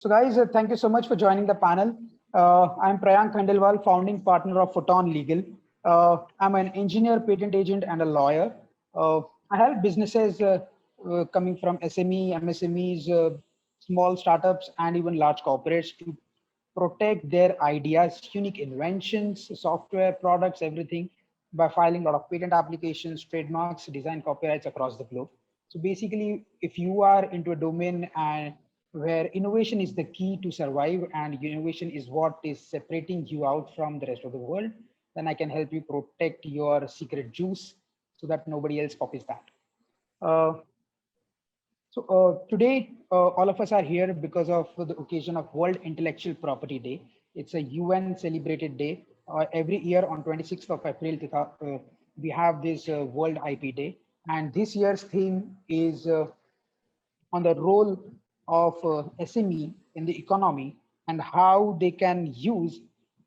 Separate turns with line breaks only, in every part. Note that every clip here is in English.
So guys, thank you so much for joining the panel. I'm Prayank Khandelwal, founding partner of Photon Legal. I'm an engineer, patent agent, and a lawyer. I help businesses coming from SME, MSMEs, small startups, and even large corporates to protect their ideas, unique inventions, software, products, everything by filing a lot of patent applications, trademarks, design copyrights across the globe. So basically, if you are into a domain and where innovation is the key to survive and innovation is what is separating you out from the rest of the world, then I can help you protect your secret juice so that nobody else copies that. Uh, Today, all of us are here because of the occasion of World Intellectual Property Day. It's a UN celebrated day. Every year on 26th of April, we have this World IP Day. And this year's theme is on the role of SME in the economy and how they can use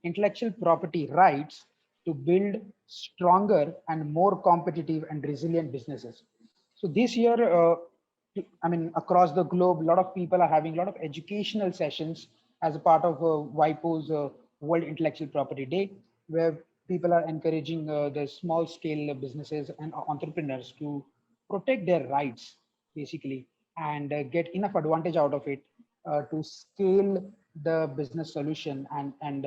intellectual property rights to build stronger and more competitive and resilient businesses. So this year, across the globe, a lot of people are having a lot of educational sessions as a part of WIPO's World Intellectual Property Day, where people are encouraging the small scale businesses and entrepreneurs to protect their rights, basically, and get enough advantage out of it to scale the business solution and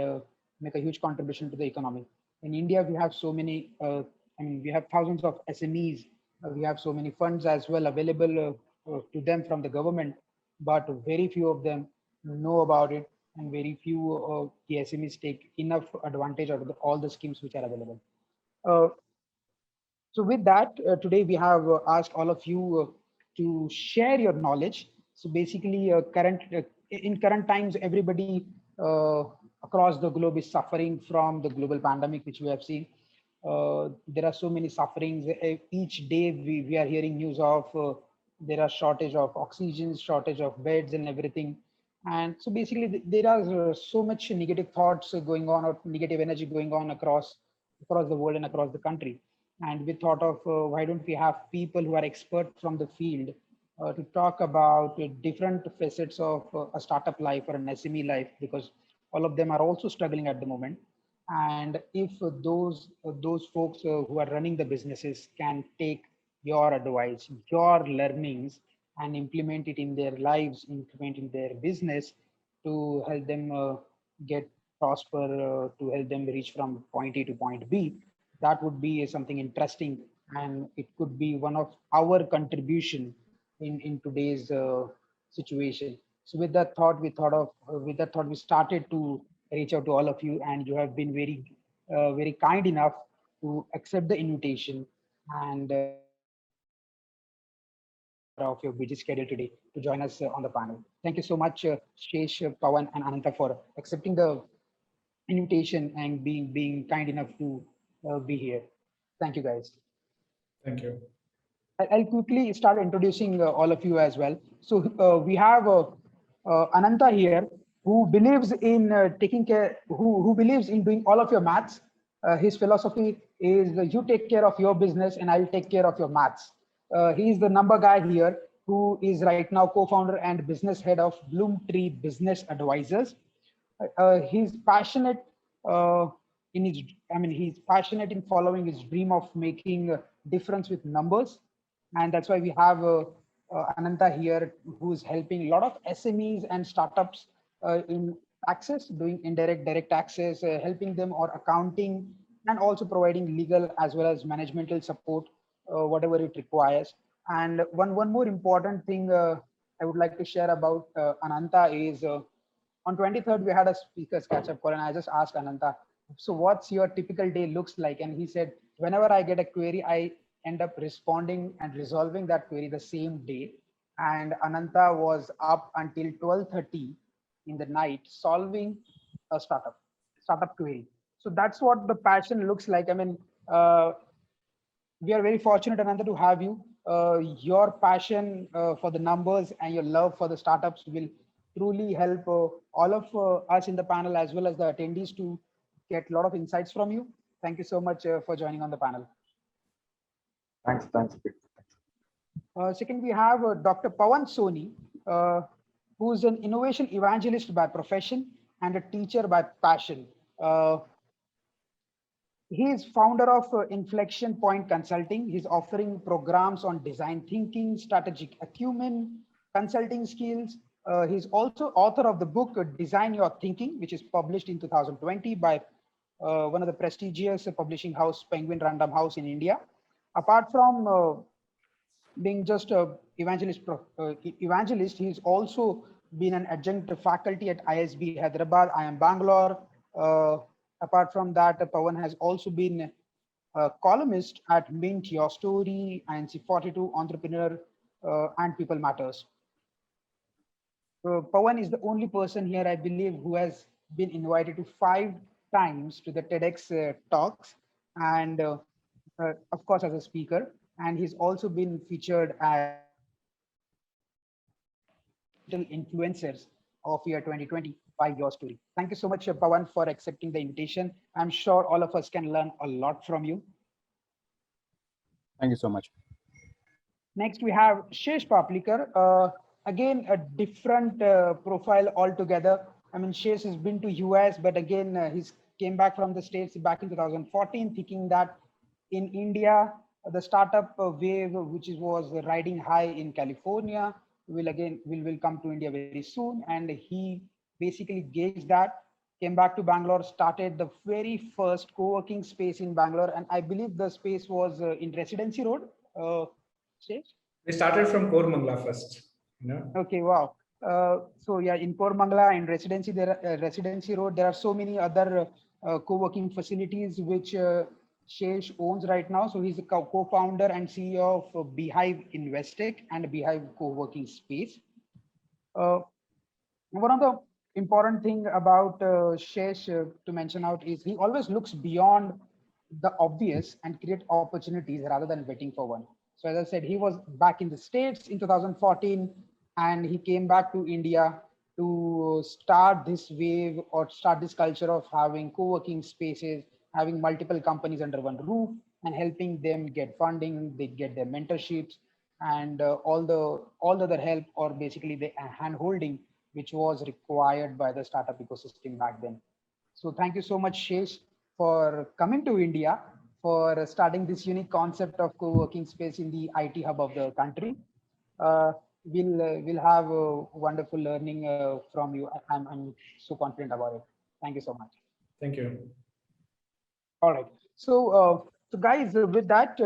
make a huge contribution to the economy. In India, we have so many, we have thousands of SMEs. We have so many funds as well available to them from the government, but very few of them know about it, and very few the SMEs take enough advantage out of all the schemes which are available. Uh, so with that, today we have asked all of you to share your knowledge. So basically, in current times, everybody across the globe is suffering from the global pandemic, which we have seen. There are so many sufferings. Each day we are hearing news of there are shortage of oxygen, shortage of beds and everything. And so basically, there are so much negative thoughts going on or negative energy going on across the world and across the country. And we thought of why don't we have people who are expert from the field to talk about different facets of a startup life or an SME life, because all of them are also struggling at the moment. And if those folks who are running the businesses can take your advice, your learnings, and implement it in their lives, implement in their business to help them get prosper, to help them reach from point A to point B, that would be something interesting, and it could be one of our contribution in today's situation. So with that thought, we started to reach out to all of you, and you have been very kind enough to accept the invitation and take time out of your busy schedule today to join us on the panel. Thank you so much, Shesh, Pawan, and Ananta for accepting the invitation and being kind enough to be here. Thank you, guys.
Thank you.
I'll quickly start introducing all of you as well. So we have Ananta here, who believes in taking care, who believes in doing all of your maths. His philosophy is you take care of your business and I'll take care of your maths. He is the number guy here, who is right now co-founder and business head of Bloomtree Business Advisors. He's passionate uh, in his, he's passionate in following his dream of making a difference with numbers, and that's why we have Ananta here, who's helping a lot of SMEs and startups in taxes, doing indirect, direct taxes, helping them or accounting, and also providing legal as well as managemental support, whatever it requires. And one more important thing I would like to share about Ananta is on 23rd we had a speakers catch up call, and I just asked Ananta, so what's your typical day looks like? And he said, whenever I get a query, I end up responding and resolving that query the same day. And Ananta was up until 12:30 in the night solving a startup query. So that's what the passion looks like. Uh, we are very fortunate, Ananta, to have you. Your passion for the numbers and your love for the startups will truly help all of us in the panel as well as the attendees to get a lot of insights from you. Thank you so much for joining on the panel.
Thanks.
Second, we have Dr. Pawan Soni. Uh, who's an innovation evangelist by profession and a teacher by passion. Uh, he is founder of Inflection Point Consulting. He's offering programs on design thinking, strategic acumen, consulting skills. He's also author of the book Design Your Thinking, which is published in 2020 by one of the prestigious publishing house, Penguin Random House in India. Apart from being just a evangelist, he's also been an adjunct faculty at ISB Hyderabad, IIM Bangalore. Uh, Apart from that, Pawan has also been a columnist at Mint, Your Story, INC 42, Entrepreneur, and People Matters. Pawan is the only person here, I believe, who has been invited to 5 times to the TEDx talks, and of course, as a speaker. And he's also been featured as digital influencers of year 2020 by Your Story. Thank you so much, Pawan, for accepting the invitation. I'm sure all of us can learn a lot from you.
Thank you so much.
Next, we have Shesh Paplikar. Again, a different profile altogether. I mean, Shesh has been to US, but again, he's came back from the States back in 2014, thinking that in India, the startup wave, which was riding high in California, will come to India very soon. And he basically gauged that, came back to Bangalore, started the very first co-working space in Bangalore. And I believe the space was in Residency Road. Shesh?
We started from Kormangla first.
Okay, wow. So yeah, in Kormangla and Residency Road, there are so many other co-working facilities which Shesh owns right now. So he's a co-founder and CEO of Beehive Investec and Beehive Co-working Space. One of the important thing about Shesh to mention out is he always looks beyond the obvious and create opportunities rather than waiting for one. So as I said, he was back in the States in 2014, and he came back to India to start this wave or start this culture of having co-working spaces, having multiple companies under one roof, and helping them get funding, they get their mentorships, and all the other help, or basically the hand holding which was required by the startup ecosystem back then. So thank you so much, Shesh, for coming to India, for starting this unique concept of co-working space in the IT hub of the country. We'll have a wonderful learning from you. I'm so confident about it. Thank you so much.
Thank you.
All right. So guys, with that,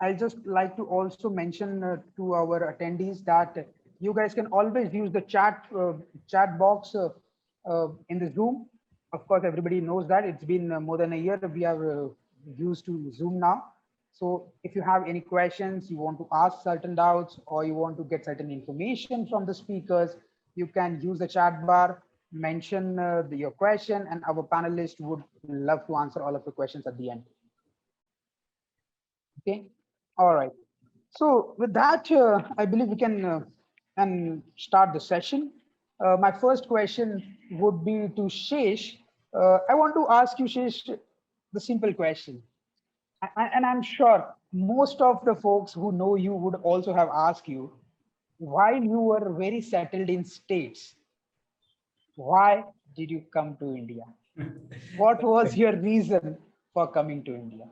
I'll just like to also mention to our attendees that you guys can always use the chat box in the Zoom. Of course, everybody knows that it's been more than a year we are used to Zoom now. So if you have any questions, you want to ask certain doubts, or you want to get certain information from the speakers, you can use the chat bar, mention your question, and our panelists would love to answer all of the questions at the end. Okay. All right. So with that, I believe we can and start the session. My first question would be to Shesh. I want to ask you, Shesh, the simple question. And I'm sure most of the folks who know you would also have asked you, while you were very settled in States, why did you come to India? What was your reason for coming to India?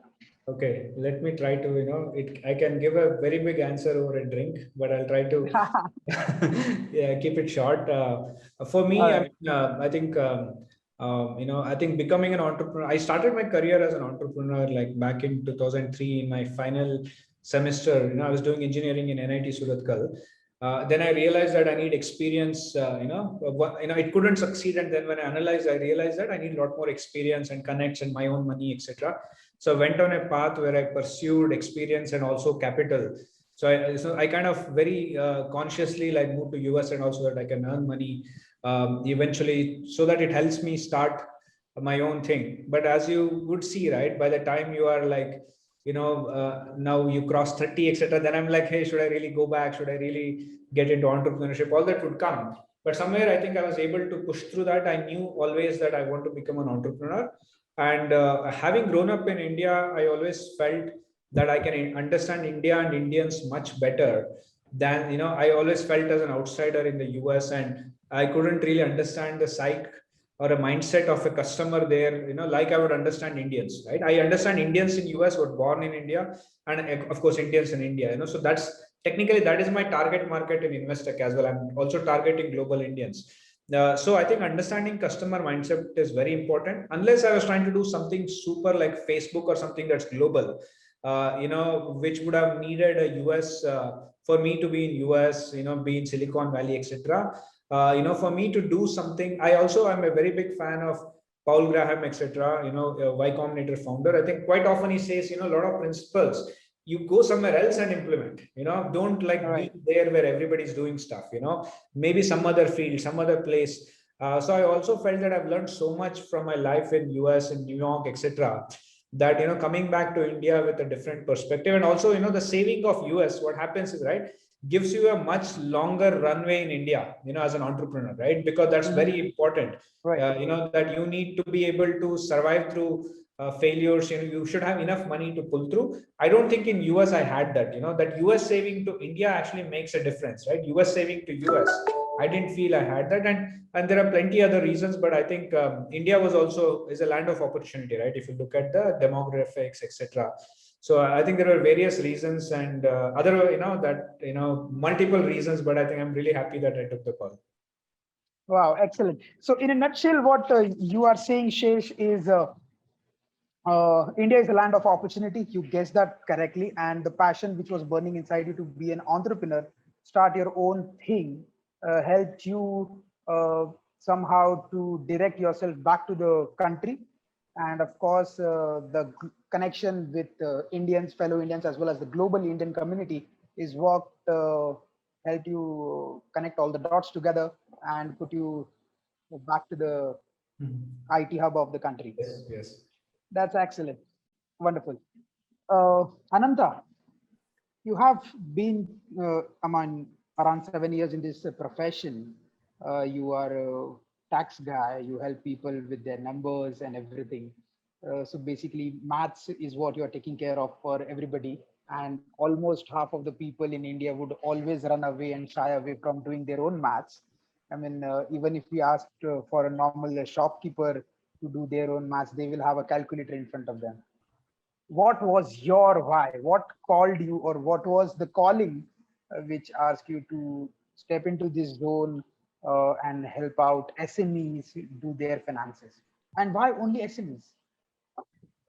Okay, let me try to, I can give a very big answer over a drink, but I'll try to yeah, keep it short. For me,
Right.
I think, I think becoming an entrepreneur, I started my career as an entrepreneur like back in 2003 in my final semester. I was doing engineering in NIT Surathkal. Then I realized that I need experience, it couldn't succeed. And then when I analyzed, I realized that I need a lot more experience and connects and my own money, etc. So I went on a path where I pursued experience and also capital. So I kind of very consciously like moved to US, and also that I can earn money eventually, so that it helps me start my own thing. But as you would see, right, by the time you are like, now you cross 30, etc., then I'm like, hey, should I really go back? Should I really get into entrepreneurship? All that would come. But somewhere I think I was able to push through that. I knew always that I want to become an entrepreneur. And having grown up in India, I always felt that I can understand India and Indians much better than, I always felt as an outsider in the US, and I couldn't really understand the psyche or a mindset of a customer there, like I would understand Indians, right? I understand Indians in US were born in India, and of course Indians in India, so that's technically that is my target market in Investec as well. I'm also targeting global Indians. So I think understanding customer mindset is very important. Unless I was trying to do something super like Facebook or something that's global, which would have needed a US, for me to be in US, be in Silicon Valley, etc. For me to do something, I also am a very big fan of Paul Graham, etc. Y Combinator founder. I think quite often he says, a lot of principles you go somewhere else and implement. Don't like be there where everybody's doing stuff. Maybe some other field, some other place. So I also felt that I've learned so much from my life in US, in New York, etc., that coming back to India with a different perspective. And also the saving of US, what happens is, right, gives you a much longer runway in India, as an entrepreneur, right? Because that's very important. That you need to be able to survive through failures. You should have enough money to pull through. I don't think in US I had that. That US saving to India actually makes a difference, right? US saving to US, I didn't feel I had that. And there are plenty other reasons, but I think India was also is a land of opportunity, right? If you look at the demographics, etc. So I think there are various reasons, and other, multiple reasons, but I think I'm really happy that I took the call.
Wow, excellent. So in a nutshell, what you are saying, Shesh, is India is a land of opportunity. You guessed that correctly. And the passion which was burning inside you to be an entrepreneur, start your own thing, helped you somehow to direct yourself back to the country. And of course, the connection with Indians, fellow Indians, as well as the global Indian community is what helped you connect all the dots together and put you back to the IT hub of the country.
Yes, yes.
That's excellent. Wonderful. Ananta, you have been around 7 years in this profession. You are a tax guy. You help people with their numbers and everything. So basically, maths is what you are taking care of for everybody. And almost half of the people in India would always run away and shy away from doing their own maths. I mean, even if we asked for a normal shopkeeper to do their own maths, they will have a calculator in front of them. What was your why? What called you, or what was the calling which asked you to step into this zone and help out SMEs do their finances? And why only SMEs?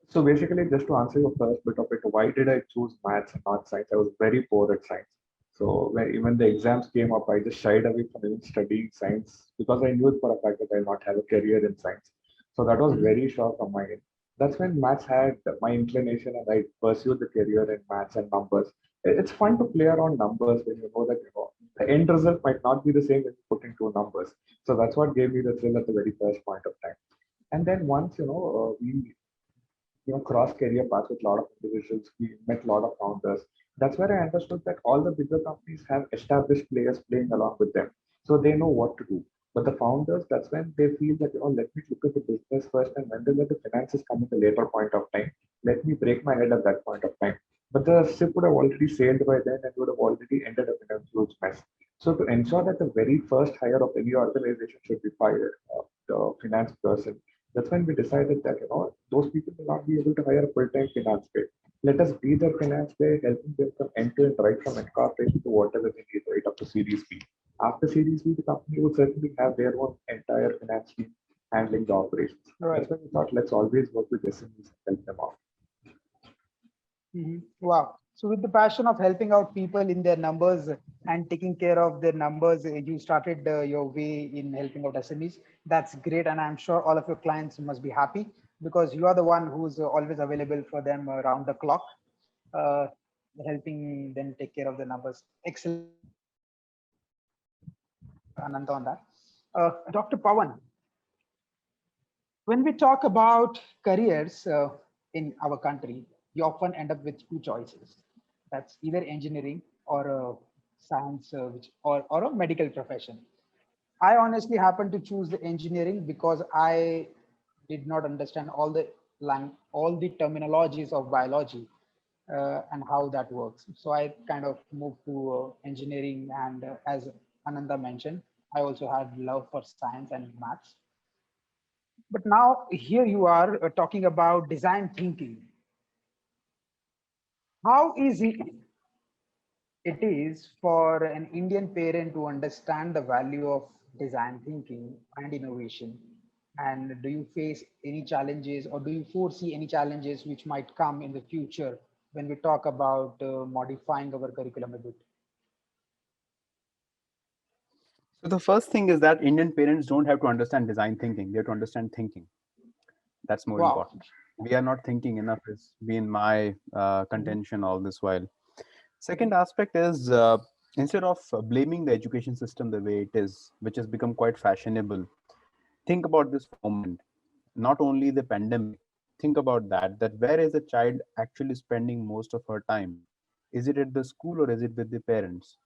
So basically, just to answer your first bit of it, why did I choose maths and not science? I was very poor at science. So when even the exams came up, I just shied away from even studying science because I knew for a fact that I'll not have a career in science. So that was very sure from my end. That's when maths had my inclination and I pursued the career in maths and numbers. It's fun to play around numbers when you know that the end result might not be the same when you put into numbers. So that's what gave me the thrill at the very first point of time. And then once we cross career paths with a lot of individuals. We met a lot of founders. That's where I understood that all the bigger companies have established players playing along with them, so they know what to do. But the founders, that's when they feel that let me look at the business first, and when they let the finances come at a later point of time, let me break my head at that point of time. But the ship would have already sailed by then and would have already ended up in a huge mess. So to ensure that the very first hire of any organization should be fired, the finance person, that's when we decided that those people will not be able to hire a full-time finance guy. Let us be their finance guy, helping them from end to end, right from incorporation to whatever they need, right up to Series B. After Series B, the company would certainly have their own entire finance team handling the operations. That's when we thought, let's always work with SMEs and help them out.
Wow. So with the passion of helping out people in their numbers and taking care of their numbers, you started your way in helping out SMEs. That's great. And I'm sure all of your clients must be happy because you are the one who's always available for them around the clock, uh, helping them take care of the numbers. Excellent, Ananta, on that. Dr. Pawan, when we talk about careers in our country, you often end up with two choices. That's either engineering or science, or a medical profession. I honestly happen to choose the engineering because I did not understand all the terminologies of biology. and how that works. So I kind of moved to engineering, and as Ananda mentioned, I also had love for science and maths. But now here you are talking about design thinking. How easy it is for an Indian parent to understand the value of design thinking and innovation? And do you face any challenges, or do you foresee any challenges which might come in the future when we talk about modifying our curriculum a bit?
So the first thing is that Indian parents don't have to understand design thinking; they have to understand thinking. That's more
Wow.
important. We are not thinking enough. Has been my
Mhm.
contention all this while. Second aspect is instead of blaming the education system the way it is, which has become quite fashionable, think about this for a moment. Not only the pandemic, think about that where is the child actually spending most of her time? Is it at the school or is it with the parents?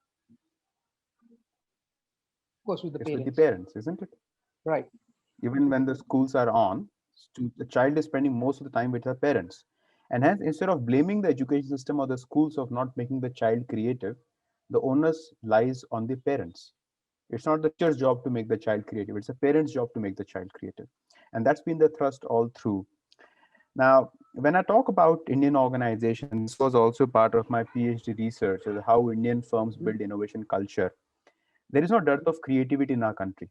Of course, with the
It's with the
parents.
parents, isn't it?
Right.
Even when the schools are on, the child is spending most of the time with her parents. And hence, instead of blaming the education system or the schools of not making the child creative, the onus lies on the parents. It's not the teacher's job to make the child creative, it's the parent's job to make the child creative. And that's been the thrust all through. Now, when I talk about Indian organization, and this was also part of my PhD research, is how Indian firms
Mhm.
build innovation culture. There is no dearth of creativity in our country.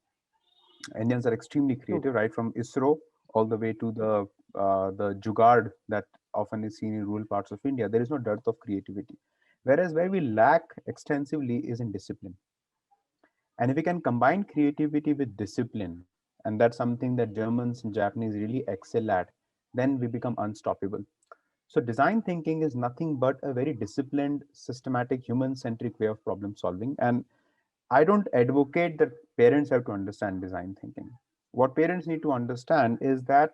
Indians are extremely
True.
creative, right from ISRO all the way to the jugaad that often is seen in rural parts of India. There is no dearth of creativity. Whereas where we lack extensively is in discipline. And if we can combine creativity with discipline, and that's something that Germans and Japanese really excel at, then we become unstoppable. So design thinking is nothing but a very disciplined, systematic, human-centric way of problem solving. And I don't advocate that parents have to understand design thinking. What parents need to understand is that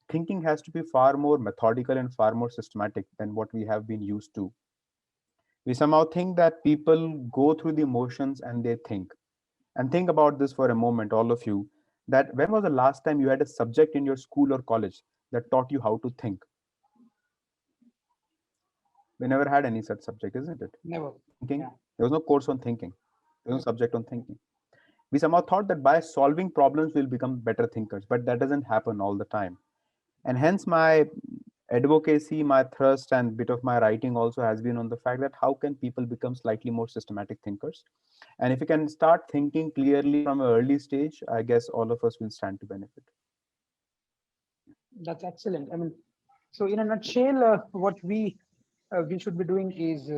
thinking has to be far more methodical and far more systematic than what we have been used to. We somehow think that people go through the motions and they think. And think about this for a moment, all of you, that when was the last time you had a subject in your school or college that taught you how to think? We never had any such subject, isn't it?
Never.
Thinking.
Yeah.
There was no course on thinking. There was no subject on thinking. We somehow thought that by solving problems we'll become better thinkers, but that doesn't happen all the time. And hence my advocacy, my thrust, and bit of my writing also has been on the fact that how can people become slightly more systematic thinkers? And if you can start thinking clearly from an early stage, I guess all of us will stand to benefit.
That's excellent. I mean, so in a nutshell, what we should be doing is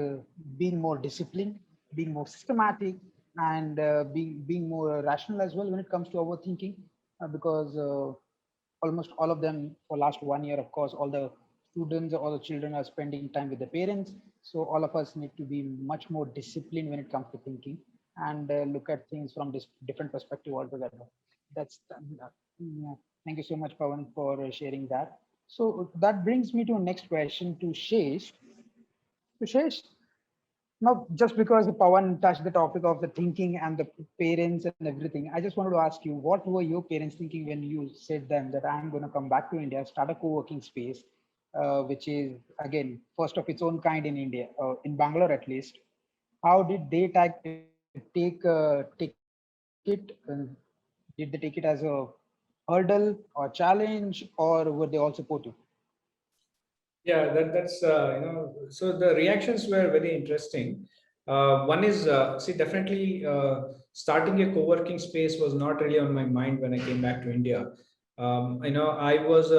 being more disciplined, being more systematic, and being more rational as well when it comes to our thinking, because almost all of them for last 1 year, of course, all the students, all the children are spending time with the parents. So all of us need to be much more disciplined when it comes to thinking, and look at things from this different perspective altogether. That's yeah. Thank you so much, Pawan, for sharing that. So that brings me to a next question to Shesh. So Shesh, now just because Pawan touched the topic of the thinking and the parents and everything, I just wanted to ask you, what were your parents thinking when you said them that I'm going to come back to India, start a co-working space, which is again first of its own kind in India, in Bangalore at least. How did they take it? Did they take it as a hurdle or challenge, or were they all supportive?
Yeah, that's so the reactions were very interesting. One is see, definitely starting a co-working space was not really on my mind when I came back to India. I was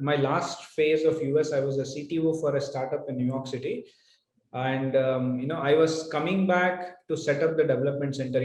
my last phase of US, I was a CTO for a startup in New York City, and I was coming back to set up the development center.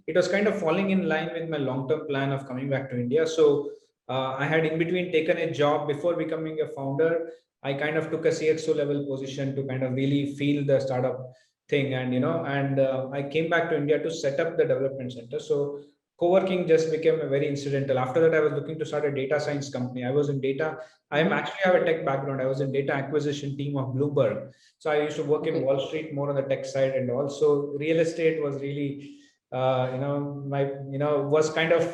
It was kind of falling in line with my long-term plan of coming back to India. So I had in between taken a job before becoming a founder. I kind of took a CXO level position to kind of really feel the startup thing, and I came back to India to set up the development center. So co-working just became a very incidental. After that, I was looking to start a data science company. I was in data. I am
Mhm.
actually have a tech background. I was in data acquisition team of Bloomberg. So I used to work in
Okay.
Wall Street more on the tech side, and also real estate was really, my was kind of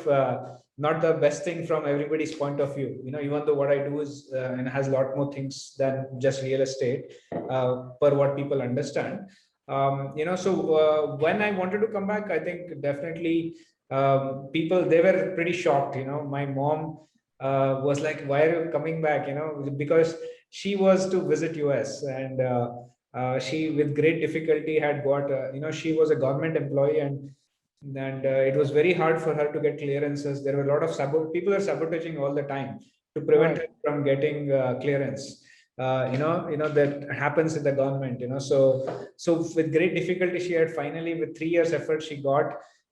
not the best thing from everybody's point of view. Even though what I do is and has a lot more things than just real estate, per what people understand. So when I wanted to come back, I think definitely people, they were pretty shocked. My mom was like, "Why are you coming back?" Because she was to visit US, and she, with great difficulty, had got. She was a government employee, and it was very hard for her to get clearances. There were a lot of people are sabotaging all the time to prevent her
Right.
from getting clearance. That happens in the government. So with great difficulty, she had finally, with 3 years effort, she got,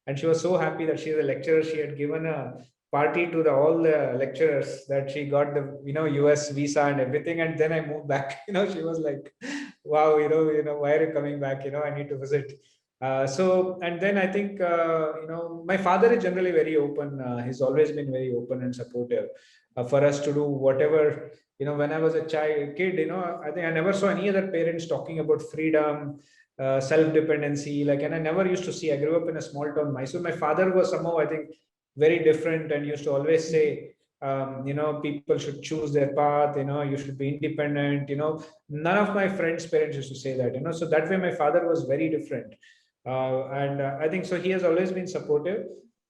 and she was so happy that she's a lecturer. She had given a party to all the lecturers that she got the US visa and everything. And then I moved back. She was like, wow, why are you coming back? I need to visit. So, and then I think, my father is generally very open. He's always been very open and supportive for us to do whatever. When I was a kid, I think I never saw any other parents talking about freedom, self-dependency. And I never used to see. I grew up in a small town, Mysore. My father was somehow, I think, very different, and used to always say, people should choose their path. You should be independent. None of my friends' parents used to say that. So that way, my father was very different. And I think so. He has always been supportive.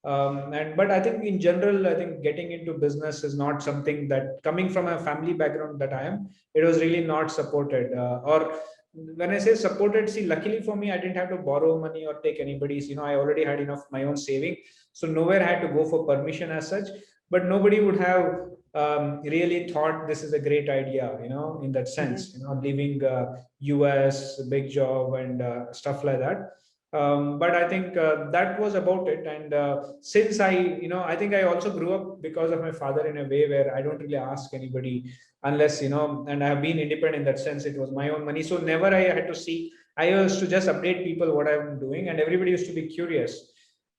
But I think in general, I think getting into business is not something that, coming from a family background that I am, it was really not supported. Or when I say supported, see, luckily for me, I didn't have to borrow money or take anybody's. I already had enough my own saving, so nowhere I had to go for permission as such. But nobody would have really thought this is a great idea, in that sense. Leaving US, big job, and stuff like that. But I think that was about it. And since I think I also grew up because of my father in a way where I don't really ask anybody unless, and I have been independent in that sense. It was my own money. So never I had to see, I used to just update people what I'm doing, and everybody used to be curious.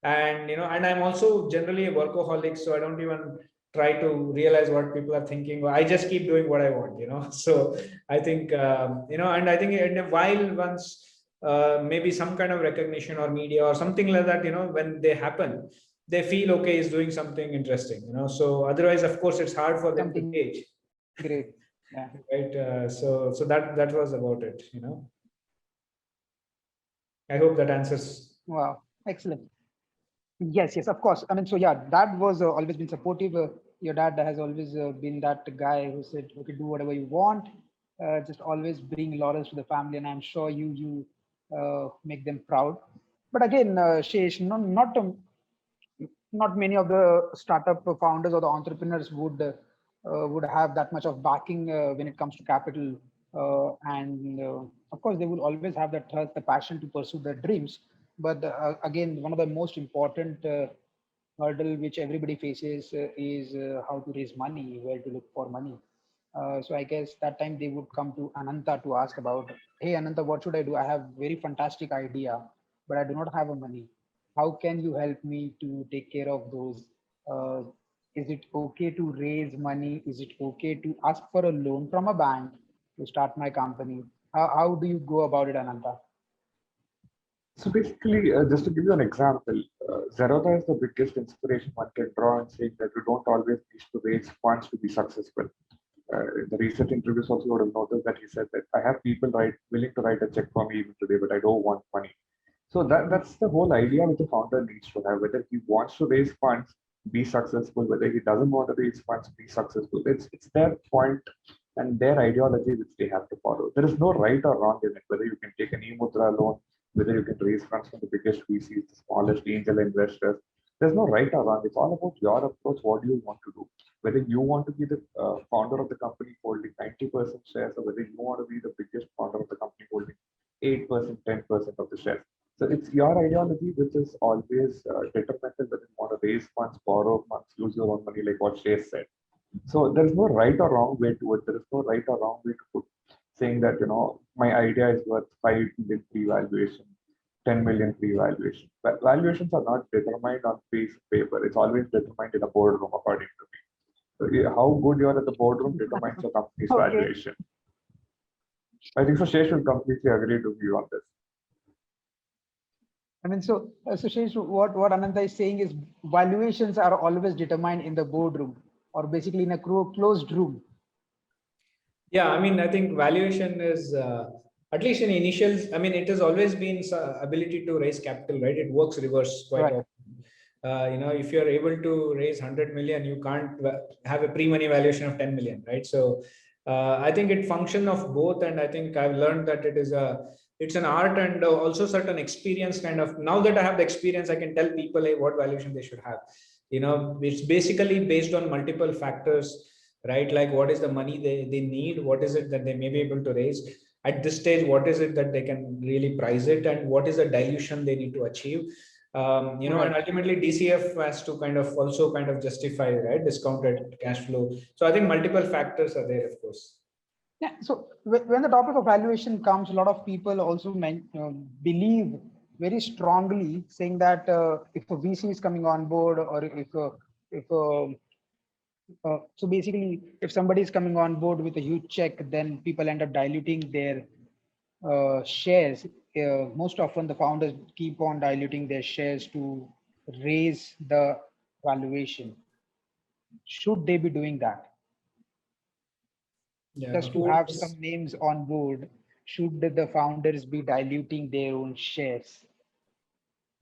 And, and I'm also generally a workaholic, so I don't even try to realize what people are thinking. I just keep doing what I want, So I think, and I think in a while, once maybe some kind of recognition or media or something like that, when they happen, they feel okay, is doing something interesting, so otherwise, of course, it's hard for them to
Something
gauge.
great. Yeah.
Right. So that was about it. I hope that answers.
Wow. Excellent. Yes, yes, of course. I mean, so yeah, dad was always been supportive. Your dad has always been that guy who said, "Okay, do whatever you want. Just always bring laurels to the family," and I'm sure you make them proud. But again, Shesh, not many of the startup founders or the entrepreneurs would have that much of backing when it comes to capital, and of course they will always have the trust, the passion to pursue their dreams. But again, one of the most important hurdle which everybody faces is how to raise money, where to look for money. So I guess that time they would come to Ananta to ask about, "Hey Ananta, what should I do? I have very fantastic idea, but I do not have a money. How can you help me to take care of those? Uh, is it okay to raise money? Is it okay to ask for a loan from a bank to start my company? How do you go about it, Ananta?"
So basically, just to give you an example, Zerodha is the biggest inspiration one can draw in saying that you don't always need to raise funds to be successful. In the recent interviews also you would have noticed that he said that I have people willing to write a check for me even today, but I don't want money. So that's the whole idea which the founder needs to have, whether he wants to raise funds, be successful, whether he doesn't want to raise funds, be successful. It's their point and their ideology which they have to follow. There is no right or wrong in it, whether you can take an e-mudra loan, whether you can raise funds from the biggest VCs, the smallest angel investors. There's no right or wrong. It's all about your approach. What do you want to do? Whether you want to be the founder of the company holding 90% shares, or whether you want to be the biggest founder of the company holding 8%, 10% of the shares. So it's your ideology which is always detrimental, whether you want to raise funds, borrow funds, use your own money, like what Shay said. So there is no right or wrong way to it. There is no right or wrong way to put saying that, my idea is worth 5 million pre-valuation, 10 million pre-valuation. But valuations are not determined on piece of paper. It's always determined in a boardroom, according to me. So how good you are at the boardroom determines your company's
Okay.
valuation. I think so. Shay should completely agree to you on this.
I mean, so Shesh, what Ananta is saying is valuations are always determined in the boardroom or basically in a closed room.
Yeah, I mean, I think valuation is at least in initial. I mean, it has always been ability to raise capital, right? It works reverse quite
Right.
often. If you're able to raise 100 million, you can't have a pre-money valuation of 10 million, right? So I think it function of both, and I think I've learned that it's an art and also certain experience kind of. Now that I have the experience, I can tell people, hey, what valuation they should have. It's basically based on multiple factors, right? Like what is the money they need, what is it that they may be able to raise at this stage, what is it that they can really price it, and what is the dilution they need to achieve. And
Right.
ultimately DCF has to kind of also kind of justify, right, discounted cash flow. So I think multiple factors are there, of course.
Yeah. So when the topic of valuation comes, a lot of people also believe very strongly, saying that if a VC is coming on board, or if so basically, if somebody is coming on board with a huge check, then people end up diluting their shares. Most often, the founders keep on diluting their shares to raise the valuation. Should they be doing that?
Yeah,
Just to
who
have some names on board, should the founders be diluting their own shares?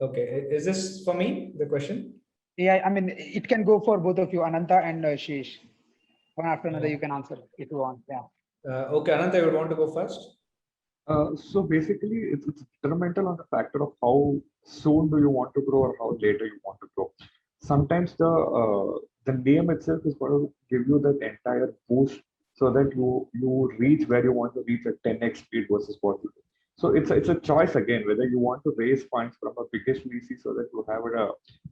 okay, is this for me the question?
Yeah, I mean, it can go for both of you, Ananta and Shesh. One after another,
uh,
you can answer if you want. Yeah.
okay, Ananta, you would want to go first?
So basically, it's detrimental on the factor of how soon do you want to grow or how later you want to grow. Sometimes the name itself is going to give you that entire boost so that you reach where you want to reach at 10x speed versus what you do. So it's a choice again whether you want to raise funds from a biggest VC so that you have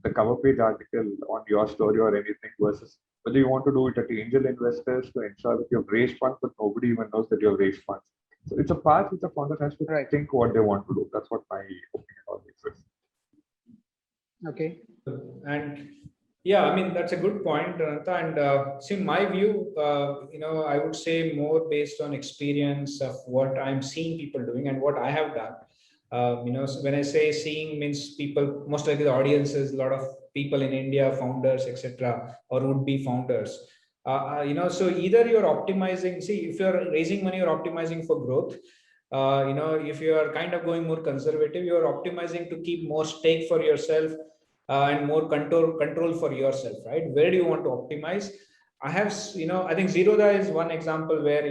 the cover page article on your story or anything versus whether you want to do it at angel investors to ensure that you've raised funds but nobody even knows that you've raised funds. So it's a path which the founder has to
Right.
think what they want to do. That's what my opinion always is.
Okay.
And yeah, I mean, that's a good point, Renata. And see, my view, I would say more based on experience of what I'm seeing people doing and what I have done. So when I say seeing means people, most likely the audience is a lot of people in India, founders, etc., or would be founders. So either you're optimizing, see, if you're raising money, you're optimizing for growth. If you are kind of going more conservative, you're optimizing to keep more stake for yourself, and more control for yourself, right? Where do you want to optimize? I think Zerodha is one example where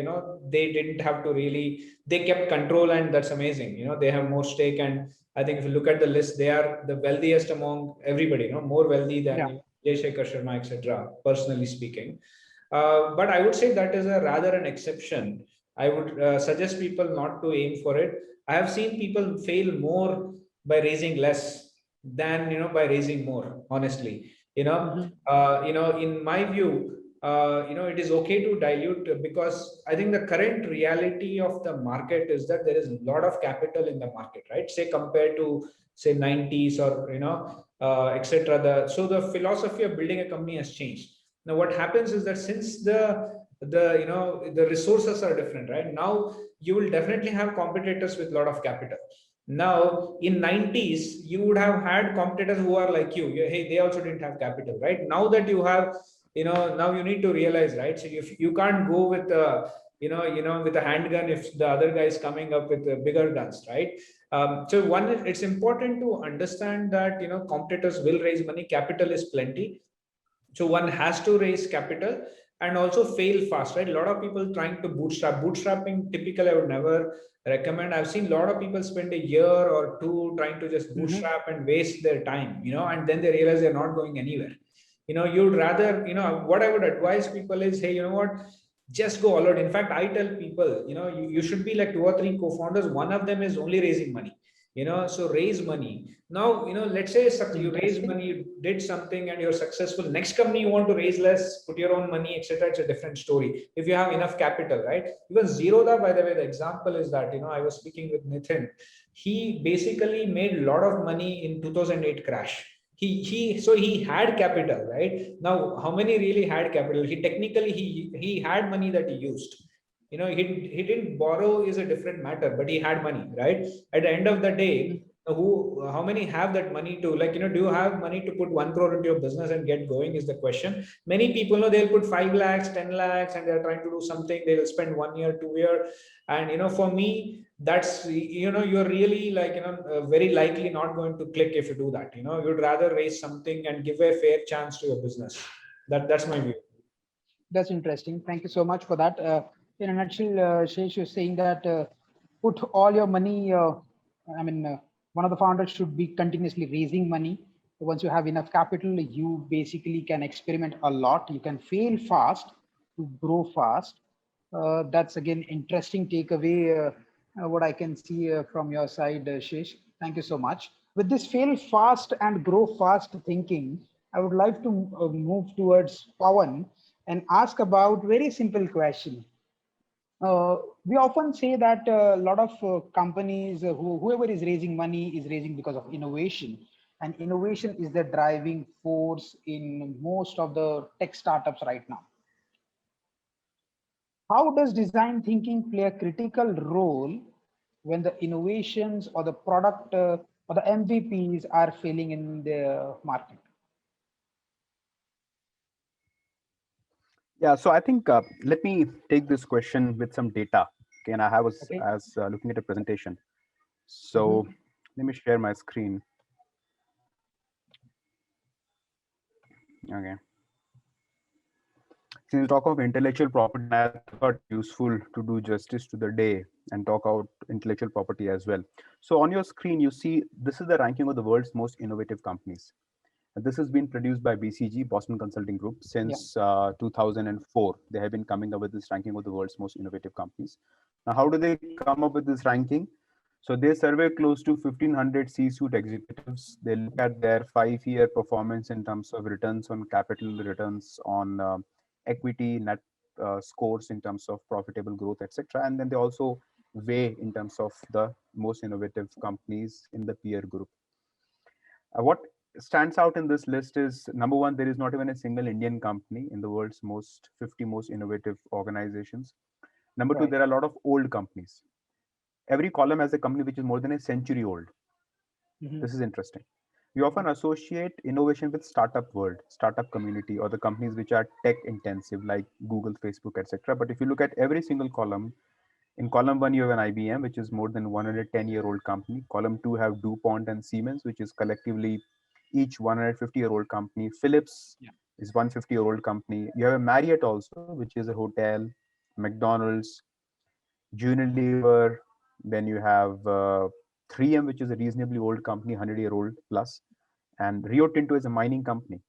they didn't have to really, they kept control, and that's amazing. They have more stake, and I think if you look at the list, they are the wealthiest among everybody, more wealthy than
Yeah.
Jay Shekhar Sharma, etc., personally speaking. But I would say that is a rather an exception. I would suggest people not to aim for it. I have seen people fail more by raising less than by raising more. Honestly,
Mm-hmm.
in my view, it is okay to dilute, because I think the current reality of the market is that there is a lot of capital in the market, right? Say compared to say 90s or etc. The philosophy of building a company has changed. Now what happens is that since the resources are different, right? Now you will definitely have competitors with a lot of capital. Now in 90s you would have had competitors who are like hey, they also didn't have capital, right? Now that you have, now you need to realize, right? So if you can't go with with a handgun if the other guy is coming up with bigger guns, right? So one, it's important to understand that competitors will raise money, capital is plenty, so one has to raise capital and also fail fast, right? A lot of people trying to bootstrapping typically I would never recommend. I've seen a lot of people spend a year or two trying to just
Mm-hmm.
bootstrap and waste their time, and then they realize they're not going anywhere. You'd rather, what I would advise people is, hey, you know what, just go all out. In fact, I tell people, you should be like two or three co-founders, one of them is only raising money, so raise money. Now, let's say you raise
Interesting.
money, you did something and you're successful. Next company you want to raise less, put your own money, etc. It's a different story. If you have enough capital, right? Even Zerodha, by the way, the example is that, I was speaking with Nitin. He basically made a lot of money in 2008 crash. He had capital, right? Now, how many really had capital? He had money that he used. He didn't borrow is a different matter, but he had money, right? At the end of the day, how many have that money to, like, do you have money to put 1 crore into your business and get going is the question. Many people know they'll put 5 lakhs, 10 lakhs, and they're trying to do something. They'll spend 1 year, 2 year. And, for me, that's, you're really like, very likely not going to click if you do that. You'd rather raise something and give a fair chance to your business. That's my view.
That's interesting. Thank you so much for that. In a nutshell, Shesh, you're saying that put all your money. I mean, one of the founders should be continuously raising money. Once you have enough capital, you basically can experiment a lot. You can fail fast to grow fast. That's again interesting takeaway. What I can see from your side, Shesh. Thank you so much. With this fail fast and grow fast thinking, I would like to move towards Pawan and ask about very simple question. We often say that a lot of companies, whoever is raising money is raising because of innovation, and innovation is the driving force in most of the tech startups right now. How does design thinking play a critical role when the innovations or the product or the MVPs are failing in the market?
Yeah, so I think let me take this question with some data. Okay, and I was
Okay.
as looking at a presentation. So
Mhm.
let me share my screen. Okay. Since we talk of intellectual property, I thought it useful to do justice to the day and talk about intellectual property as well. So on your screen, you see this is the ranking of the world's most innovative companies. And this has been produced by BCG, Boston Consulting Group,
Yeah.
since 2004. They have been coming up with this ranking of the world's most innovative companies. Now, how do they come up with this ranking? So they survey close to 1,500 C-suite executives. They look at their 5-year performance in terms of returns on capital, returns on equity, net scores in terms of profitable growth, etc. And then they also weigh in terms of the most innovative companies in the peer group. What stands out in this list is number one, there is not even a single Indian company in the world's most 50 most innovative organizations. Number two,
Right.
there are a lot of old companies. Every column has a company which is more than a century old.
Mhm.
This is interesting. We often associate innovation with startup world, startup community, or the companies which are tech intensive like Google, Facebook, etc. But if you look at every single column, in column one, you have an IBM, which is more than 110-year-old company. Column two have DuPont and Siemens, which is collectively each 150-year-old company. Philips
Yeah.
is 150-year-old company. You have a Marriott also, which is a hotel, McDonald's, Unilever. Then you have 3M, which is a reasonably old company, 100-year-old plus. And Rio Tinto is a mining company,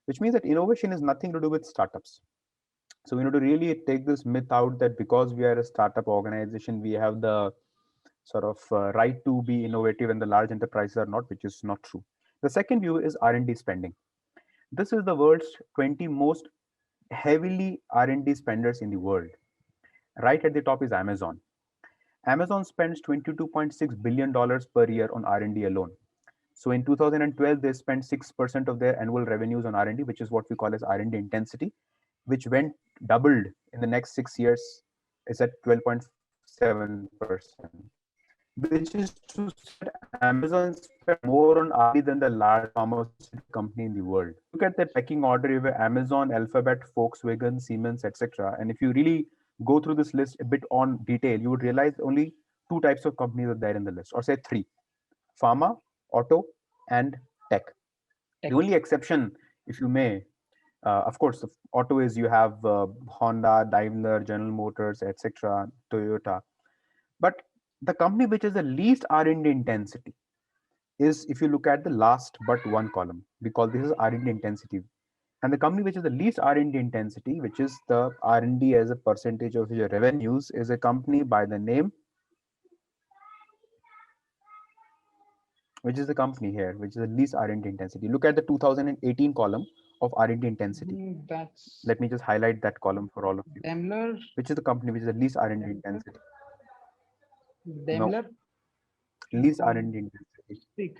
which means that innovation is nothing to do with startups. So we need to really take this myth out that because we are a startup organization, we have the sort of right to be innovative and the large enterprises are not, which is not true. The second view is R&D spending. This is the world's 20 most heavily R&D spenders in the world. Right at the top is Amazon. Amazon spends $22.6 billion per year on R&D alone. So in 2012, they spent 6% of their annual revenues on R&D, which is what we call as R&D intensity, which went doubled in the next 6 years. Is at 12.7%, which is to say that Amazon spent more on R&D than the large pharmaceutical company in the world. Look at the pecking order. You have Amazon, Alphabet, Volkswagen, Siemens, etc. And if you really go through this list a bit on detail, you would realize only two types of companies are there in the list, or say three: pharma, auto, and tech. The
Tech.
only exception, if you may, of course, the auto is you have Honda, Daimler, General Motors, etc., Toyota. But the company which is the least R&D intensity is, if you look at the last but one column, we call this is R&D intensity. And the company which is the least R&D intensity, which is the R&D as a percentage of your revenues, is a company by the name, which is the company here, which is the least R&D intensity. Look at the 2018 column of R&D intensity.
That's
Let me just highlight that column for all of you.
Daimler.
Which is the company which is the least R&D intensity? No,
Daimler.
least
Um,
R&D intensity.
Speak.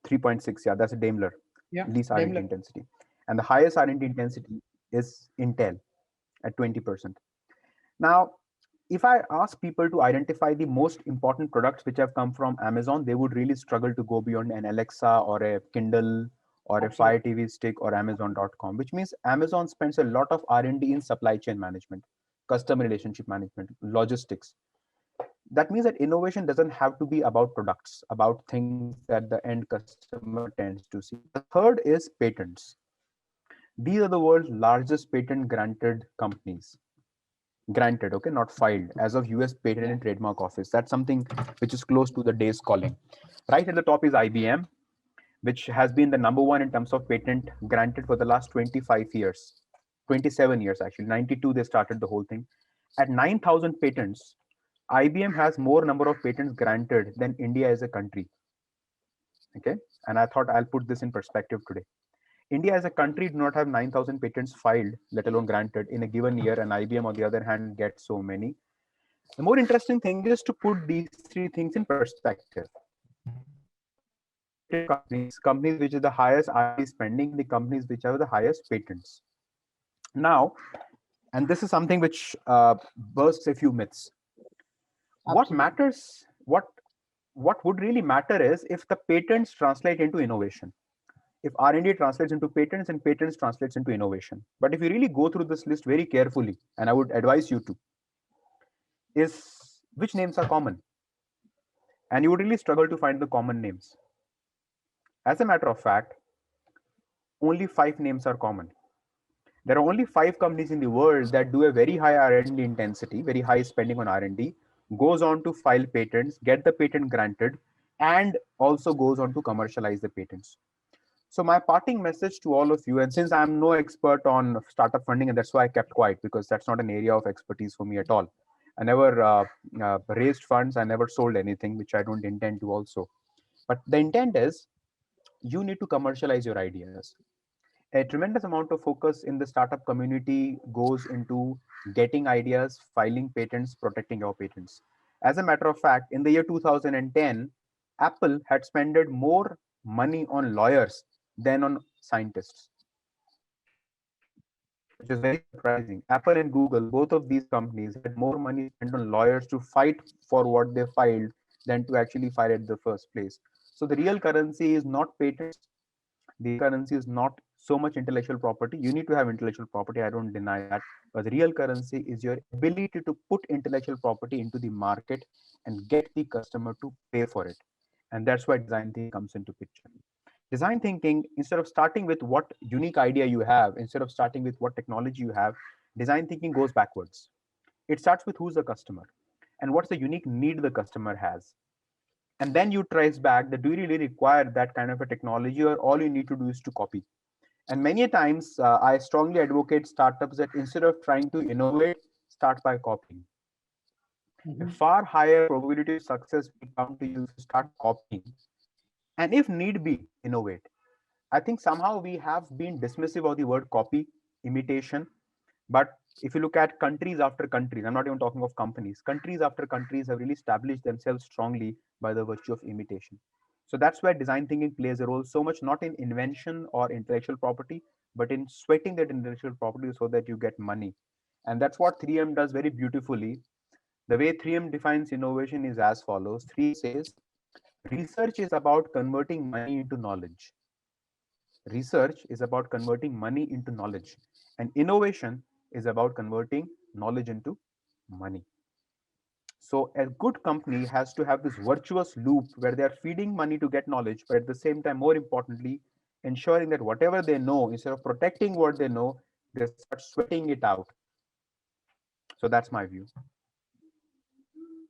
3.6. Yeah, that's a Daimler.
Yeah.
Least R&D
Daimler.
intensity. And the highest R&D intensity is Intel at 20%. Now, if I ask people to identify the most important products which have come from Amazon, they would really struggle to go beyond an Alexa or a Kindle or a Fire
Absolutely.
TV stick or Amazon.com, which means Amazon spends a lot of R&D in supply chain management, customer relationship management, logistics. That means that innovation doesn't have to be about products, about things that the end customer tends to see. The third is patents. These are the world's largest patent granted companies. Granted, okay, not filed, as of US Patent
Yeah.
and Trademark Office. That's something which is close to the day's calling. Right at the top is IBM, which has been the number one in terms of patent granted for the last 25 years, 27 years actually. 92 they started the whole thing. At 9,000 patents, IBM has more number of patents granted than India as a country. Okay, and I thought I'll put this in perspective today. India as a country do not have 9,000 patents filed, let alone granted in a given year, and IBM on the other hand gets so many. The more interesting thing is to put these three things in perspective. Innovative companies, companies which is the highest R&D spending, and the companies which have the highest patents. Now, and this is something which bursts a few myths. What
Absolutely.
matters, what would really matter is if the patents translate into innovation. If R&D translates into patents and patents translates into innovation. But if you really go through this list very carefully, and I would advise you to, is which names are common? And you would really struggle to find the common names. As a matter of fact, only 5 names are common. There are only 5 companies in the world that do a very high R&D intensity, very high spending on R&D, goes on to file patents, get the patent granted, and also goes on to commercialize the patents. So my parting message to all of you, and since I'm no expert on startup funding, and that's why I kept quiet because that's not an area of expertise for me at all. I never raised funds. I never sold anything, which I don't intend to also. But the intent is you need to commercialize your ideas. A tremendous amount of focus in the startup community goes into getting ideas, filing patents, protecting your patents. As a matter of fact, in the year 2010, Apple had spent more money on lawyers than on scientists, which is very surprising. Apple and Google, both of these companies, had more money spent on lawyers to fight for what they filed than to actually file at the first place. So the real currency is not patents. The real currency is not so much intellectual property. You need to have intellectual property. I don't deny that. But the real currency is your ability to put intellectual property into the market and get the customer to pay for it. And that's why design thinking comes into picture. Design thinking, instead of starting with what unique idea you have, instead of starting with what technology you have, design thinking goes backwards. It starts with who's the customer and what's the unique need the customer has. And then you trace back that do you really require that kind of a technology, or all you need to do is to copy. And many times I strongly advocate startups that instead of trying to innovate, start by copying. A
Mhm.
far higher probability of success will come to you if you start copying, and if need be, innovate. I think somehow we have been dismissive of the word copy, imitation. But if you look at countries after countries, I'm not even talking of companies, countries after countries have really established themselves strongly by the virtue of imitation. So that's where design thinking plays a role so much, not in invention or intellectual property, but in sweating that intellectual property so that you get money. And that's what 3M does very beautifully. The way 3M defines innovation is as follows. 3M says research is about converting money into knowledge. Research is about converting money into knowledge, and innovation is about converting knowledge into money. So a good company has to have this virtuous loop where they are feeding money to get knowledge, but at the same time, more importantly, ensuring that whatever they know, instead of protecting what they know, they start sweating it out. So that's my view.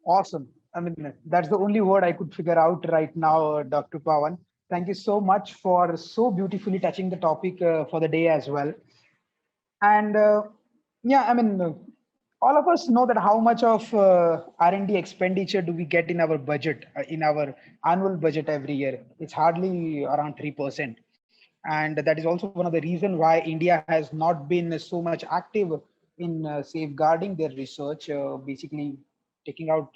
Awesome. I mean, that's the only word I could figure out right now, Dr. Pawan. Thank you so much for so beautifully touching the topic for the day as well. And yeah, I mean, all of us know that how much of R&D expenditure do we get in our budget, in our annual budget every year? It's hardly around 3%. And that is also one of the reasons why India has not been so much active in safeguarding their research, basically taking out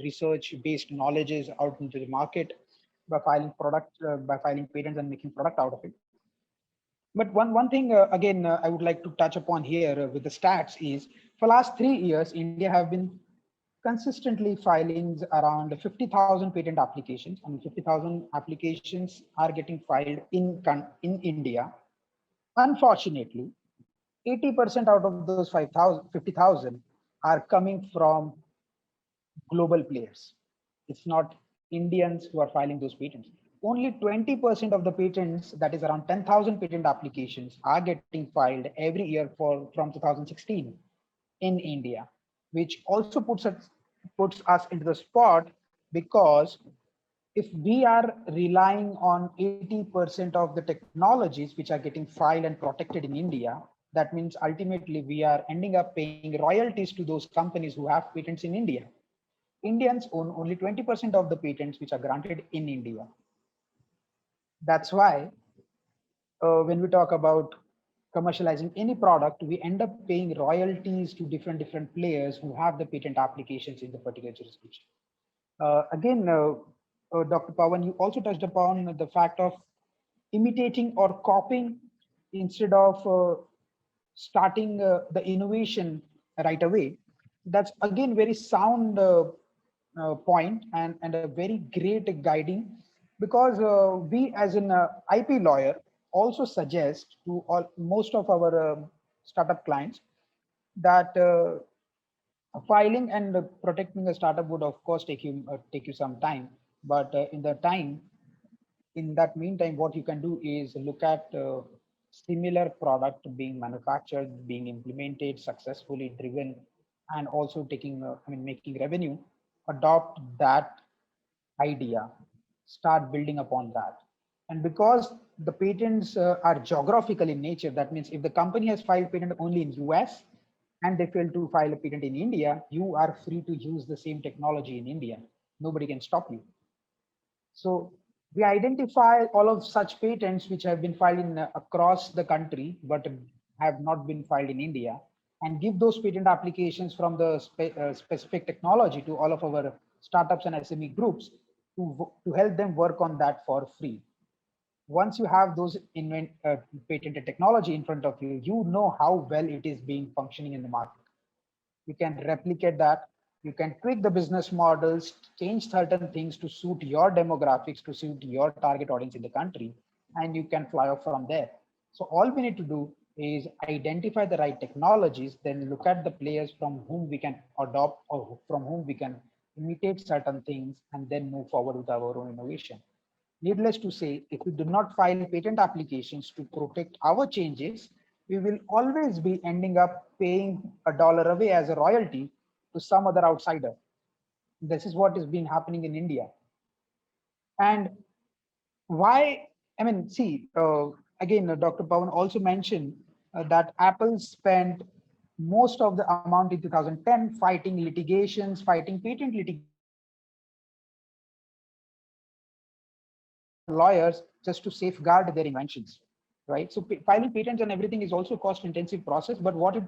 research-based knowledges out into the market by filing by filing patents and making product out of it. But one thing again I would like to touch upon here with the stats is for last 3 years India have been consistently filing around 50,000 patent applications, and 50,000 applications are getting filed in India. Unfortunately, 80% out of those 50,000 are coming from global players. It's not Indians who are filing those patents. Only 20% of the patents, that is around 10,000 patent applications, are getting filed every year from 2016 in India, which also puts us into the spot, because if we are relying on 80% of the technologies which are getting filed and protected in India, that means ultimately we are ending up paying royalties to those companies who have patents in India. Indians own only 20% of the patents which are granted in India. That's why when we talk about commercializing any product, we end up paying royalties to different players who have the patent applications in the particular jurisdiction. Again, Dr. Pawan, you also touched upon the fact of imitating or copying instead of starting the innovation right away. That's again very sound point, and a very great guiding, because we as an IP lawyer also suggest to most of our startup clients that filing and protecting a startup would of course take you some time, but in that meantime, what you can do is look at similar product being manufactured, being implemented, successfully driven, and also making revenue. Adopt that idea, start building upon that. And because the patents are geographical in nature, that means if the company has filed patent only in US and they fail to file a patent in India, you are free to use the same technology in India. Nobody can stop you. So we identify all of such patents which have been filed in across the country but have not been filed in India, and give those patent applications from the specific technology to all of our startups and SME groups to help them work on that for free. Once you have those patented technology in front of you, you know how well it is being functioning in the market. You can replicate that. You can tweak the business models, change certain things to suit your demographics, to suit your target audience in the country, and you can fly off from there. So all we need to do is identify the right technologies, then look at the players from whom we can adopt or from whom we can imitate certain things, and then move forward with our own innovation. Needless to say, if we do not file patent applications to protect our changes, we will always be ending up paying $1 away as a royalty to some other outsider. This is what has been happening in India. And why? I mean, see, again, Dr. Pawan also mentioned that Apple spent most of the amount in 2010 fighting litigations, fighting patent litigations lawyers just to safeguard their inventions, right? So filing patents and everything is also a cost-intensive process, but what it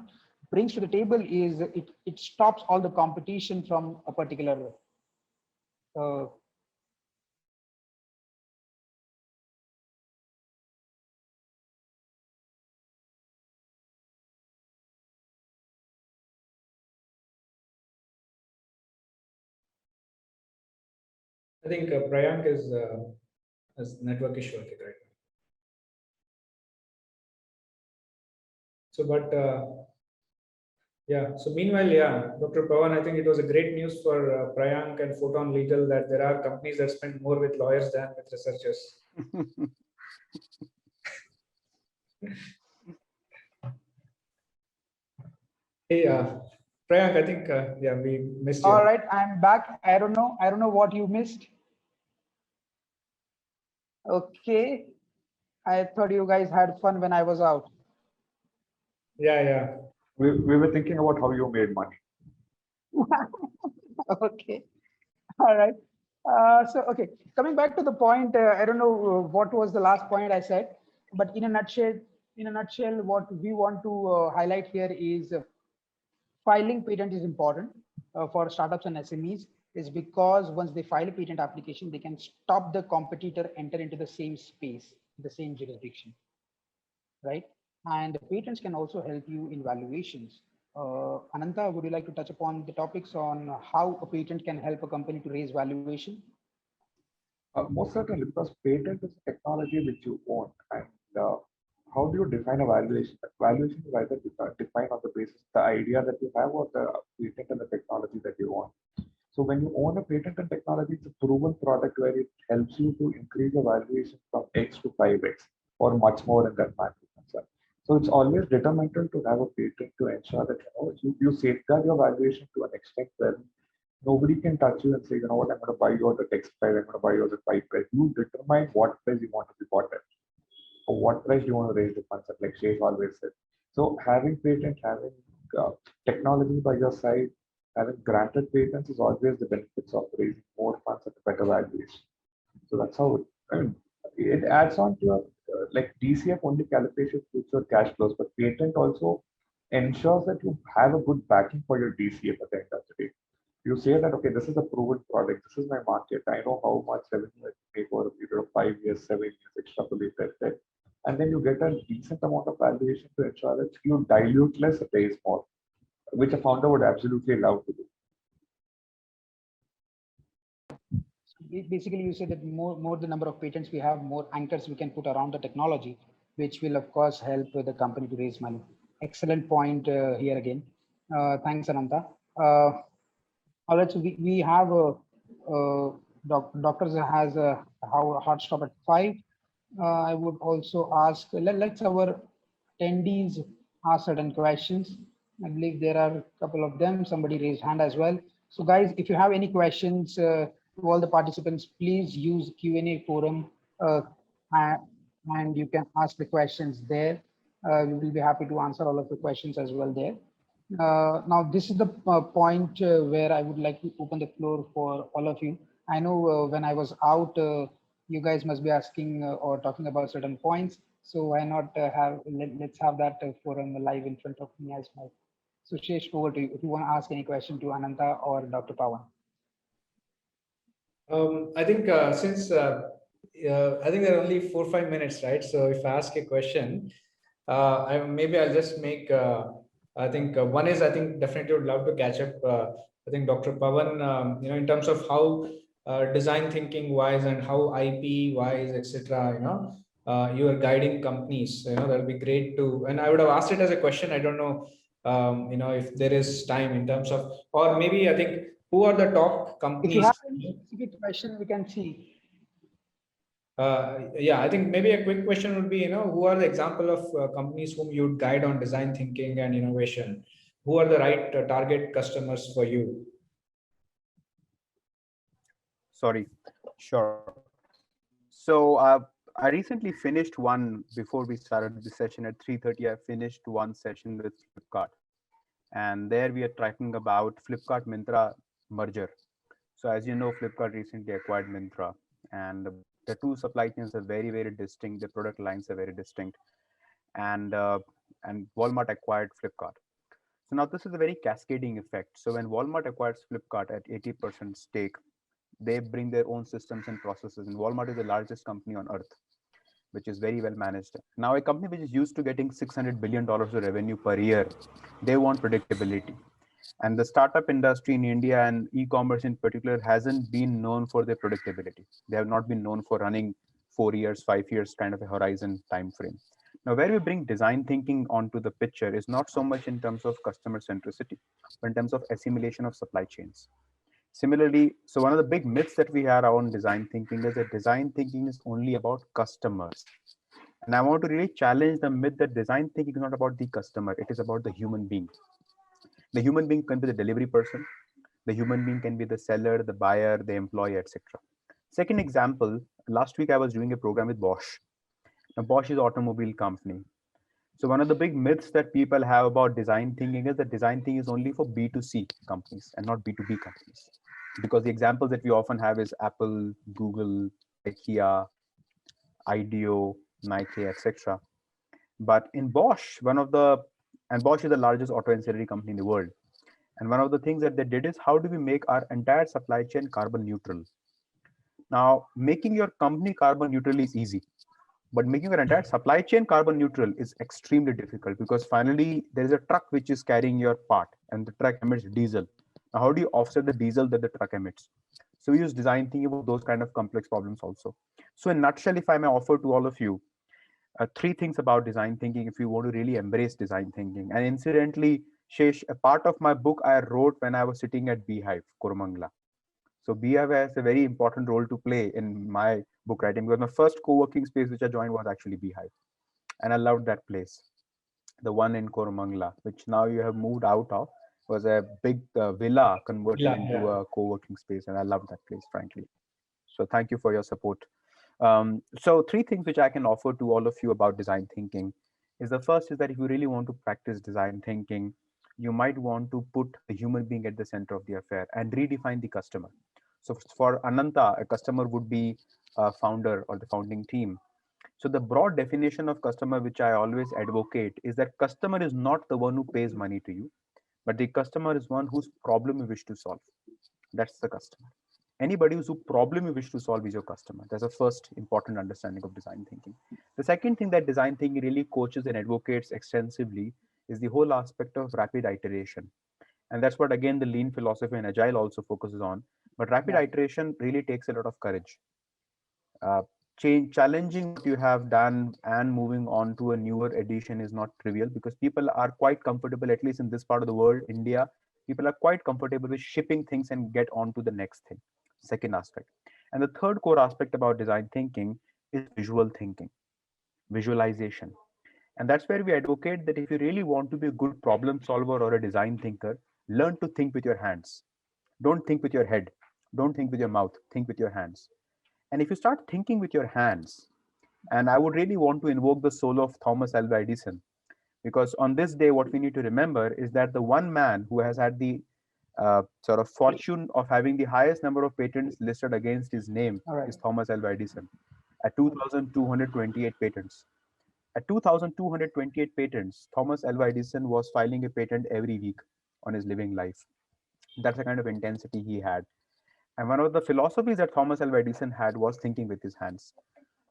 brings to the table is it stops all the competition from a particular uh,
I think Prayank is has network issue, I think, right now. So, but yeah. So meanwhile, yeah, Dr. Pawan, I think it was a great news for Prayank and Photon Legal that there are companies that spend more with lawyers than with researchers. Hey, Prayank, I think yeah, we missed you.
all right, I'm back. I don't know what you missed. Okay, I thought you guys had fun when I was out.
Yeah, yeah.
We were thinking about how you made money.
Okay, all right. Okay, coming back to the point, I don't know what was the last point I said, but in a nutshell, what we want to highlight here is filing patent is important for startups and SMEs, is because once they file a patent application, they can stop the competitor enter into the same space, the same jurisdiction, right? And the patents can also help you in valuations. Ananta, would you like to touch upon the topics on how a patent can help a company to raise valuation?
Most certainly, because patent is a technology which you own, and how do you define a valuation? Valuation is either defined on the basis of the idea that you have or the patent and the technology that you own. So when you own a patent and technology, it's a proven product where it helps you to increase your valuation from X to 5X or much more in that matter. So it's always detrimental to have a patent to ensure that you safeguard your valuation to an extent where nobody can touch you and say, you know what, I'm going to buy you at the text price, I'm going to buy you at the pipe price. You determine what price you want to be bought at or what price you want to raise the funds at, like Sheikh always said. So having patent, having uh, technology by your side, having granted patents is always the benefits of raising more funds at a better valuation. So that's how it adds on to your like DCF only calculates your future cash flows, but patent also ensures that you have a good backing for your DCF at the end of the day. You say that okay, this is a proven product, this is my market, I know how much revenue I can make over a period of 5 years, 7 years, extrapolate that, and then you get a decent amount of valuation to ensure that you dilute less, raise more, which a founder would absolutely love to do.
Basically, you said that more the number of patents we have, more anchors we can put around the technology, which will of course help the company to raise money. Excellent point here again. Thanks, Ananta. All right, so we have doctors has a hard stop at 5. I would also ask, let's our attendees ask certain questions. I believe there are a couple of them. Somebody raised hand as well. So guys, if you have any questions to all the participants, please use Q&A forum uh, and you can ask the questions there. We will be happy to answer all of the questions as well there. Now, this is the point where I would like to open the floor for all of you. I know when I was out, you guys must be asking or talking about certain points. So why not let's have that forum live in front of me as well. So Shesh, over to you. If you want to ask any question to Ananta or Dr. Pawan.
I think since I think there are only 4 or 5 minutes, right? So if I ask a question, maybe I'll just make. I think one is I think definitely would love to catch up. I think Dr. Pawan, in terms of how design thinking wise and how IP wise, etc. You are guiding companies. That'll be great to. And I would have asked it as a question. I don't know. If there is time in terms of, or maybe I think who are the top
If you
companies.
have any specific question, we can see.
Yeah, I think maybe a quick question would be, who are the example of companies whom you would guide on design thinking and innovation? Who are the right target customers for you?
Sorry, sure. So I recently finished one before we started the session at 3:30. I finished one session with Flipkart, and there we are talking about Flipkart Myntra merger. So as you know, Flipkart recently acquired Myntra, and the two supply chains are very, very distinct. The product lines are very distinct, and Walmart acquired Flipkart. So now this is a very cascading effect. So when Walmart acquires Flipkart at 80% stake, they bring their own systems and processes. And Walmart is the largest company on earth, which is very well managed. Now, a company which is used to getting $600 billion of revenue per year, they want predictability. And the startup industry in India and e-commerce in particular hasn't been known for their predictability. They have not been known for running 4 years, 5 years kind of a horizon time frame. Now, where we bring design thinking onto the picture is not so much in terms of customer centricity, but in terms of assimilation of supply chains. Similarly, so one of the big myths that we have around design thinking is that design thinking is only about customers. And I want to really challenge the myth that design thinking is not about the customer, it is about the human being. The human being can be the delivery person, the human being can be the seller, the buyer, the employee, etc. Second example, last week I was doing a program with Bosch. Now, Bosch is an automobile company. So one of the big myths that people have about design thinking is that design thinking is only for B2C companies and not B2B companies. Because the examples that we often have is Apple, Google, IKEA, IDEO, Nike, etc. But in Bosch, Bosch is the largest auto ancillary company in the world. And one of the things that they did is how do we make our entire supply chain carbon neutral? Now, making your company carbon neutral is easy. But making your entire supply chain carbon neutral is extremely difficult, because finally there is a truck which is carrying your part and the truck emits diesel. Now, how do you offset the diesel that the truck emits? So we use design thinking about those kind of complex problems also. So in a nutshell, if I may offer to all of you, three things about design thinking if you want to really embrace design thinking. And incidentally, Shesh, a part of my book I wrote when I was sitting at Beehive, Koromangla. So Beehive has a very important role to play in my book writing, because my first co-working space which I joined was actually Beehive. And I loved that place. The one in Koromangla, which now you have moved out of, was a big villa converted
Yeah,
into
yeah.
a co-working space. And I loved that place, frankly. So thank you for your support. So three things which I can offer to all of you about design thinking is, the first is that if you really want to practice design thinking, you might want to put the human being at the center of the affair and redefine the customer. So for Ananta, a customer would be a founder or the founding team. So the broad definition of customer, which I always advocate, is that customer is not the one who pays money to you, but the customer is one whose problem you wish to solve. That's the customer. Anybody whose problem you wish to solve is your customer. That's the first important understanding of design thinking. The second thing that design thinking really coaches and advocates extensively is the whole aspect of rapid iteration. And that's what, again, the lean philosophy and agile also focuses on. But rapid
Yeah.
iteration really takes a lot of courage. Challenging what you have done and moving on to a newer edition is not trivial, because people are quite comfortable, at least in this part of the world, India, people are quite comfortable with shipping things and get on to the next thing. Second aspect. And the third core aspect about design thinking is visual thinking, visualization. And that's where we advocate that if you really want to be a good problem solver or a design thinker, learn to think with your hands. Don't think with your head. Don't think with your mouth. Think with your hands. And if you start thinking with your hands, and I would really want to invoke the soul of Thomas Alva Edison, because on this day, what we need to remember is that the one man who has had the sort of fortune of having the highest number of patents listed against his name
All right.
is Thomas Alva Edison, at 2,228 patents. At 2,228 patents, Thomas Alva Edison was filing a patent every week on his living life. That's the kind of intensity he had. And one of the philosophies that Thomas Alva Edison had was thinking with his hands.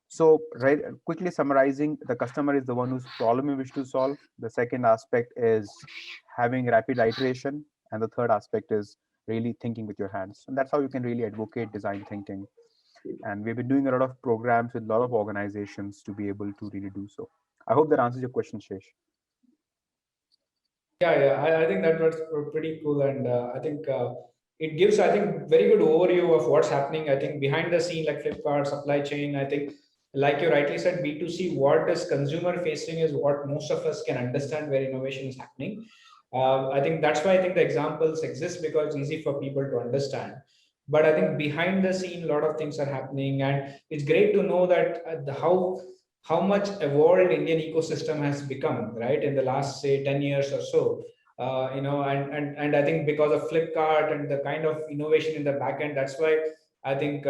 So, right, quickly summarizing, the customer is the one whose problem you wish to solve. The second aspect is having rapid iteration. And the third aspect is really thinking with your hands. And that's how you can really advocate design thinking. And we've been doing a lot of programs with a lot of organizations to be able to really do so. I hope that answers your question, Shesh.
Yeah, I think that was pretty cool, and I think it gives, I think, very good overview of what's happening. I think behind the scene, like Flipkart, supply chain. I think, like you rightly said, B2C, what is consumer facing is what most of us can understand where innovation is happening. I think that's why I think the examples exist, because it's easy for people to understand. But I think behind the scene, a lot of things are happening, and it's great to know that how much evolved Indian ecosystem has become, right, in the last, say, 10 years or so. And I think because of Flipkart and the kind of innovation in the back end, that's why I think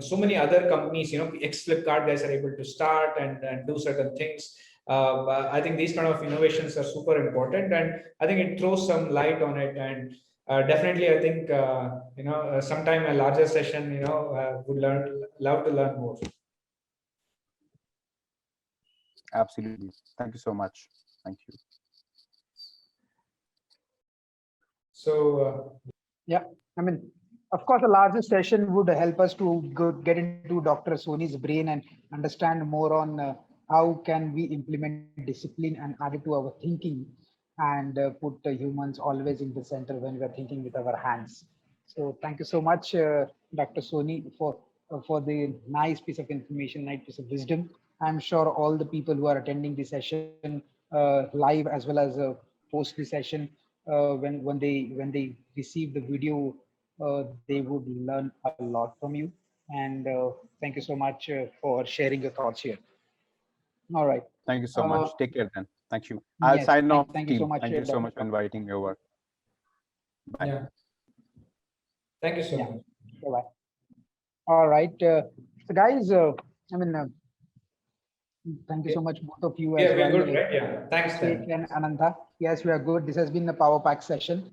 so many other companies, ex-Flipkart guys are able to start and do certain things. But I think these kind of innovations are super important, and I think it throws some light on it. And definitely, I think sometime a larger session, would love to learn more.
Absolutely. Thank you so much. Thank you.
So
Yeah, I mean, of course, a larger session would help us to get into Dr. Soni's brain and understand more on how can we implement discipline and add it to our thinking, and put humans always in the center when we are thinking with our hands. So thank you so much, Dr. Soni, for the nice piece of information, nice piece of wisdom. I'm sure all the people who are attending the session live as well as post the session, when they receive the video, they would learn a lot from you. And thank you so much for sharing your thoughts here. All right.
Thank you so
Uh,
much. Take care then. Thank you. I'll
yes.
sign off,
Thank you so
team.
much,
Thank you so
Dr.
much for inviting me over. Bye.
yeah, thank you so
Yeah.
much.
Bye. All right. So, guys, I mean, thank you
Yeah,
so much, both of you
yeah,
as
we're
well,
good, right? Yeah, thanks
Sheikh
then.
and Ananta. Yes, we are good. This has been the Power Pack session.